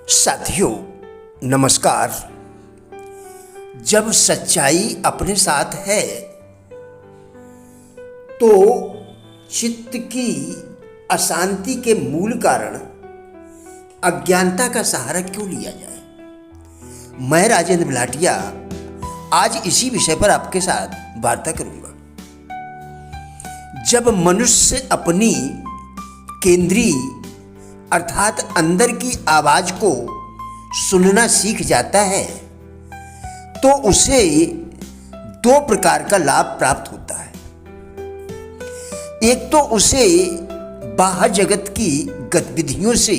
साथियों नमस्कार। जब सच्चाई अपने साथ है तो चित्त की अशांति के मूल कारण अज्ञानता का सहारा क्यों लिया जाए। मैं राजेंद्र बिलाटिया आज इसी विषय पर आपके साथ वार्ता करूंगा। जब मनुष्य अपनी केंद्रीय अर्थात अंदर की आवाज को सुनना सीख जाता है तो उसे दो प्रकार का लाभ प्राप्त होता है। एक तो उसे बाह्य जगत की गतिविधियों से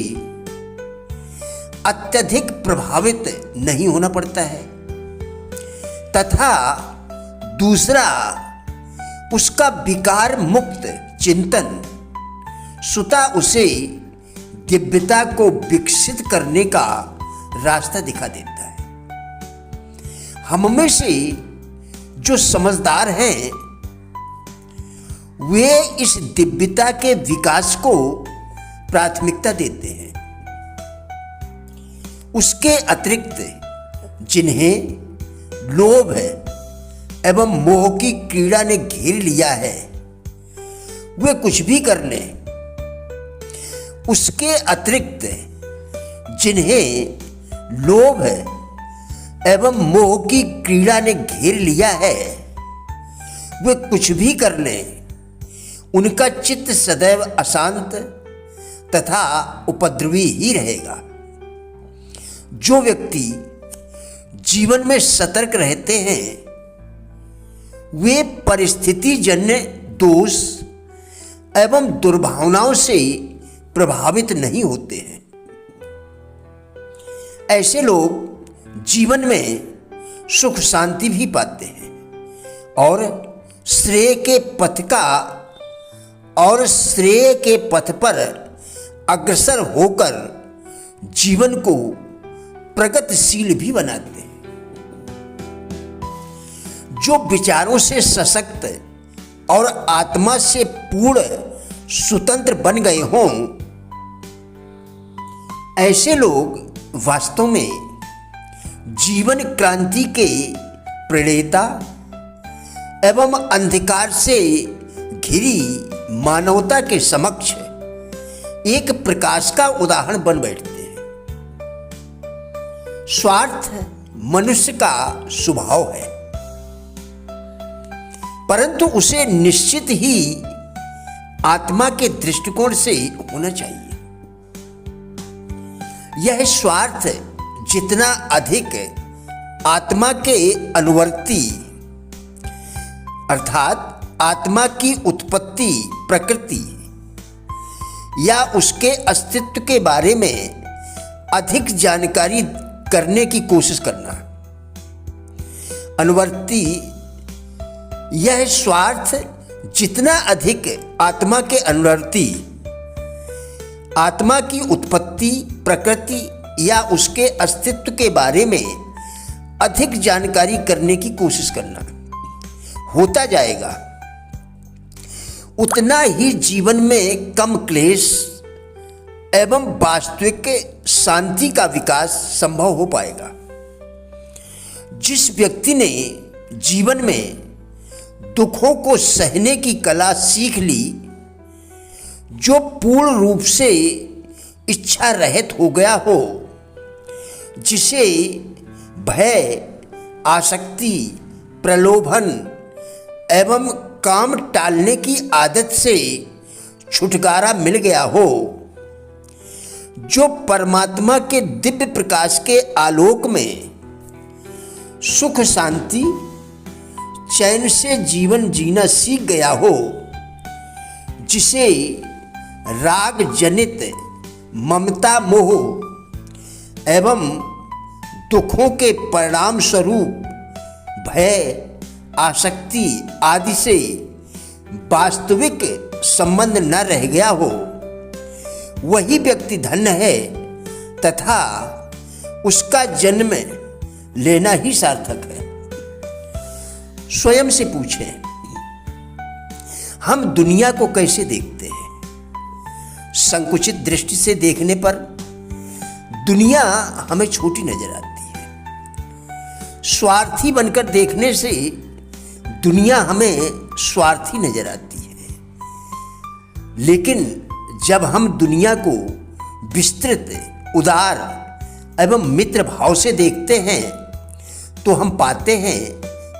अत्यधिक प्रभावित नहीं होना पड़ता है तथा दूसरा उसका विकार मुक्त चिंतन स्वतः उसे दिव्यता को विकसित करने का रास्ता दिखा देता है। हम में से जो समझदार हैं वे इस दिव्यता के विकास को प्राथमिकता देते हैं। उसके अतिरिक्त जिन्हें लोभ है एवं मोह की क्रीड़ा ने घेर लिया है वे कुछ भी कर लें। उसके अतिरिक्त जिन्हें लोभ है एवं मोह की क्रीड़ा ने घेर लिया है वे कुछ भी कर लें, उनका चित्त सदैव अशांत तथा उपद्रवी ही रहेगा। जो व्यक्ति जीवन में सतर्क रहते हैं वे परिस्थिति जन्य दोष एवं दुर्भावनाओं से प्रभावित नहीं होते हैं। ऐसे लोग जीवन में सुख शांति भी पाते हैं और श्रेय के पथ पर अग्रसर होकर जीवन को प्रगतिशील भी बनाते हैं। जो विचारों से सशक्त और आत्मा से पूर्ण स्वतंत्र बन गए हों ऐसे लोग वास्तव में जीवन क्रांति के प्रणेता एवं अंधकार से घिरी मानवता के समक्ष एक प्रकाश का उदाहरण बन बैठते हैं। स्वार्थ मनुष्य का स्वभाव है परंतु उसे निश्चित ही आत्मा के दृष्टिकोण से होना चाहिए। यह स्वार्थ जितना अधिक आत्मा के अनुवर्ती अर्थात आत्मा की उत्पत्ति प्रकृति या उसके अस्तित्व के बारे में अधिक जानकारी करने की कोशिश करना, अनुवर्ती यह स्वार्थ जितना अधिक आत्मा के अनुवर्ती आत्मा की उत्पत्ति प्रकृति या उसके अस्तित्व के बारे में अधिक जानकारी करने की कोशिश करना होता जाएगा उतना ही जीवन में कम क्लेश एवं वास्तविक शांति का विकास संभव हो पाएगा। जिस व्यक्ति ने जीवन में दुखों को सहने की कला सीख ली, जो पूर्ण रूप से इच्छा रहित हो गया हो, जिसे भय आसक्ति प्रलोभन एवं काम टालने की आदत से छुटकारा मिल गया हो, जो परमात्मा के दिव्य प्रकाश के आलोक में सुख शांति चैन से जीवन जीना सीख गया हो, जिसे राग जनित ममता मोह एवं दुखों के परिणाम स्वरूप भय आसक्ति आदि से वास्तविक संबंध न रह गया हो, वही व्यक्ति धन्य है तथा उसका जन्म लेना ही सार्थक है। स्वयं से पूछें, हम दुनिया को कैसे देखते हैं? संकुचित दृष्टि से देखने पर दुनिया हमें छोटी नजर आती है। स्वार्थी बनकर देखने से दुनिया हमें स्वार्थी नजर आती है। लेकिन जब हम दुनिया को विस्तृत, उदार एवं मित्र भाव से देखते हैं तो हम पाते हैं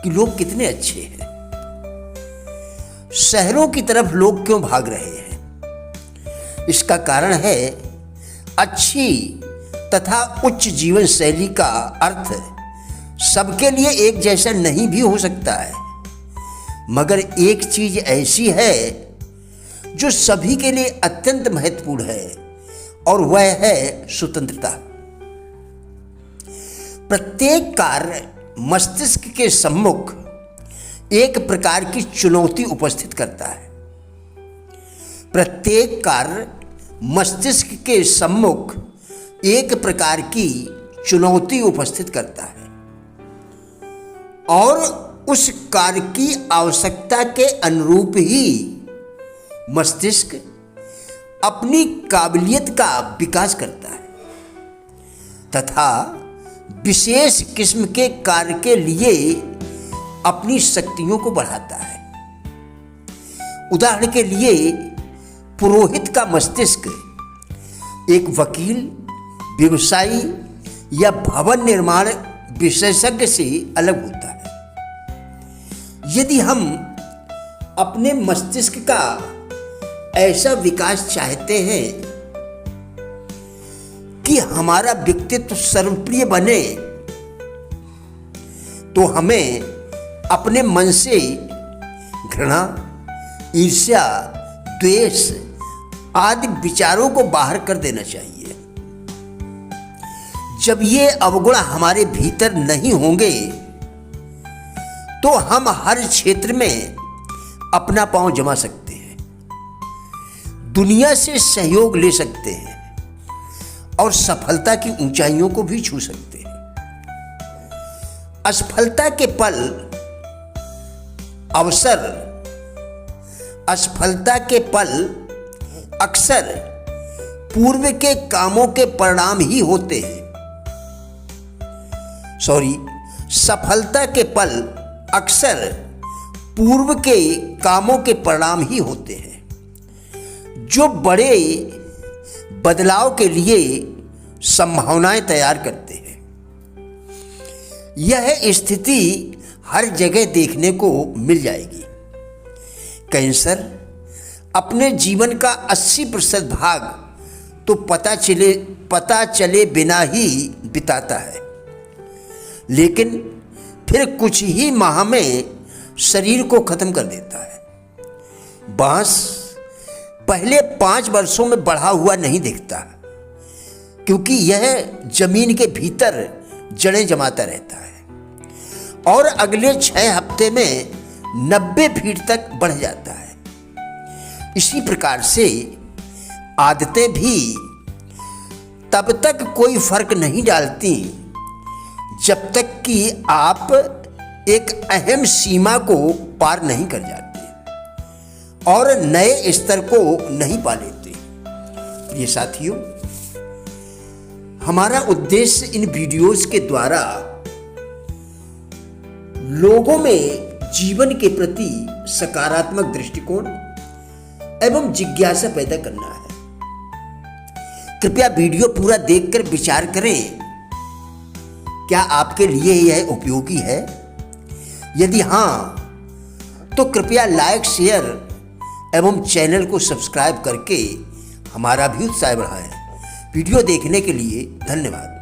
कि लोग कितने अच्छे हैं। शहरों की तरफ लोग क्यों भाग रहे हैं? इसका कारण है अच्छी तथा उच्च जीवन शैली का अर्थ सबके लिए एक जैसा नहीं भी हो सकता है, मगर एक चीज ऐसी है जो सभी के लिए अत्यंत महत्वपूर्ण है और वह है स्वतंत्रता। प्रत्येक कार्य मस्तिष्क के सम्मुख एक प्रकार की चुनौती उपस्थित करता है। प्रत्येक कार्य मस्तिष्क के सम्मुख एक प्रकार की चुनौती उपस्थित करता है और उस कार्य की आवश्यकता के अनुरूप ही मस्तिष्क अपनी काबिलियत का विकास करता है तथा विशेष किस्म के कार्य के लिए अपनी शक्तियों को बढ़ाता है। उदाहरण के लिए पुरोहित का मस्तिष्क एक वकील, व्यवसायी या भवन निर्माण विशेषज्ञ से अलग होता है। यदि हम अपने मस्तिष्क का ऐसा विकास चाहते हैं कि हमारा व्यक्तित्व सर्वप्रिय बने, तो हमें अपने मन से घृणा, ईर्ष्या, द्वेष आदि विचारों को बाहर कर देना चाहिए। जब ये अवगुण हमारे भीतर नहीं होंगे तो हम हर क्षेत्र में अपना पांव जमा सकते हैं, दुनिया से सहयोग ले सकते हैं और सफलता की ऊंचाइयों को भी छू सकते हैं। असफलता के पल अक्सर पूर्व के कामों के परिणाम ही होते हैं। सफलता के पल अक्सर पूर्व के कामों के परिणाम ही होते हैं जो बड़े बदलाव के लिए संभावनाएं तैयार करते हैं। यह स्थिति हर जगह देखने को मिल जाएगी। कैंसर अपने जीवन का 80% भाग तो पता चले बिना ही बिताता है, लेकिन फिर कुछ ही माह में शरीर को खत्म कर देता है। बांस पहले 5 वर्षों में बढ़ा हुआ नहीं दिखता, क्योंकि यह जमीन के भीतर जड़ें जमाता रहता है और अगले 6 हफ्ते में 90 फीट तक बढ़ जाता है। इसी प्रकार से आदतें भी तब तक कोई फर्क नहीं डालती जब तक कि आप एक अहम सीमा को पार नहीं कर जाते और नए स्तर को नहीं पा लेते। प्रिय साथियों, हमारा उद्देश्य इन वीडियोस के द्वारा लोगों में जीवन के प्रति सकारात्मक दृष्टिकोण एवं जिज्ञासा पैदा करना है। कृपया वीडियो पूरा देखकर विचार करें, क्या आपके लिए यह उपयोगी है? यदि हाँ, तो कृपया लाइक, शेयर एवं चैनल को सब्सक्राइब करके हमारा भी उत्साह बढ़ाएं। वीडियो देखने के लिए धन्यवाद।